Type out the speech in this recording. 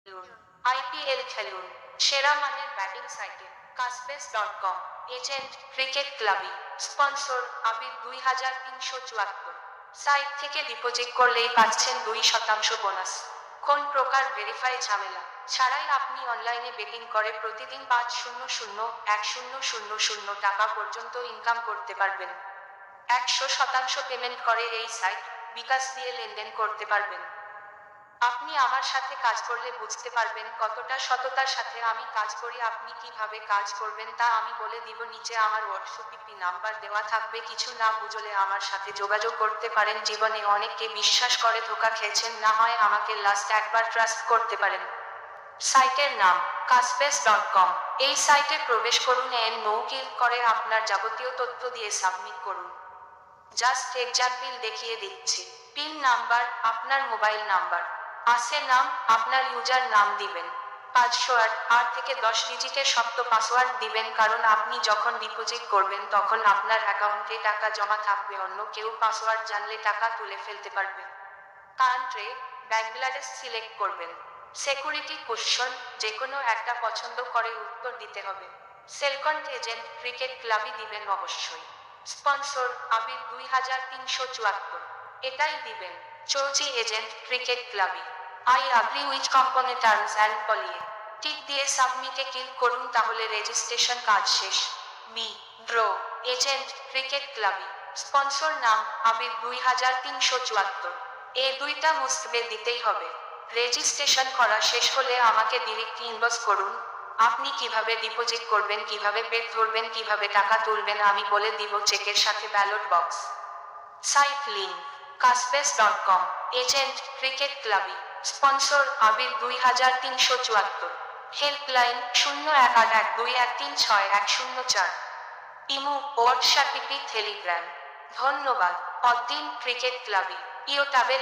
খেলুন, আইপিএল খেলুন, সেরা মানের ব্যাটিং সাইটে কাসপেস.com। এজেন্ট ক্রিকেট ক্লাবি। স্পন্সর আবির 2374। সাইট থেকে ডিপোজিট করলেই পাচ্ছেন 2% বোনাস। কোন প্রকার ভেরিফাই ঝামেলা ছাড়াই আপনি অনলাইনে বেটিং করে প্রতিদিন 5,000,10,000 টাকা পর্যন্ত ইনকাম করতে পারবেন। 100% পেমেন্ট করে এই সাইট। বিকাশ দিয়ে লেনদেন করতে পারবেন। আপনি আমার সাথে কাজ করলে বুঝতে পারবেন কতটা সততার সাথে আমি কাজ করি। আপনি কিভাবে কাজ করবেন তা আমি বলে দিব। নিচে আমার হোয়াটসঅ্যাপ নাম্বার দেওয়া থাকবে। কিছু না বুঝলে আমার সাথে যোগাযোগ করতে পারেন। জীবনে অনেককে বিশ্বাস করে ধোঁকা খেয়েছেন, না হয় আমাকে লাস্ট একবার ট্রাস্ট করতে পারেন। সাইটের নাম কাসপেস.com। এই সাইটে প্রবেশ করুন, নো ক্লিক করে আপনার যাবতীয় তথ্য দিয়ে সাবমিট করুন। জাস্ট এক্সাম্পল দেখিয়ে দিচ্ছি। পিন নাম্বার আপনার মোবাইল নাম্বার, আসে নাম আপনার ইউজার নাম দিবেন। 508 থেকে 10 ডিজিটের শব্দ পাসওয়ার্ড দিবেন, কারণ আপনি যখন ডিপোজিট করবেন তখন আপনার অ্যাকাউন্টে টাকা জমা থাকবে। অন্য কেউ পাসওয়ার্ড জানলে টাকা তুলে ফেলতে পারবে। কান্ট্রি বাংলাদেশ সিলেক্ট করবেন। সিকিউরিটি কোশ্চেন যে কোনো একটা পছন্দ করে উত্তর দিতে হবে। সেলকন্ট এজেন্ট ক্রিকেট ক্লাবই দিবেন অবশ্যই। স্পন্সর আবির 2374, এটাই দিবেন। চৌজি এজেন্ট ক্রিকেট ক্লাবি। I agree with company terms and policy. Tick দিয়ে সাবমিটে ক্লিক করুন, তাহলে রেজিস্ট্রেশন কাজ শেষ। মি ড্র এজেন্ট ক্রিকেট ক্লাবি। স্পন্সর নাম আবির 2374। এই দুইটা মুসবে দিতেই হবে। রেজিস্ট্রেশন করা শেষ হলে আমাকে ডিরেক্ট ইনবক্স করুন। আপনি কিভাবে ডিপোজিট করবেন, কিভাবে পেড ধরবেন, কিভাবে টাকা তুলবেন আমি বলে দিব। চেকের সাথে ব্যালট বক্স। সাইট লিঙ্ক কাসপেস.com। এজেন্ট ক্রিকেট ক্লাবি। Sponsor Abir 2374। Helpline 018121361004। Imo WhatsApp Telegram. ধন্যবাদ। অদ্দিন ক্রিকেট ক্লাবি ইয়োটাবে।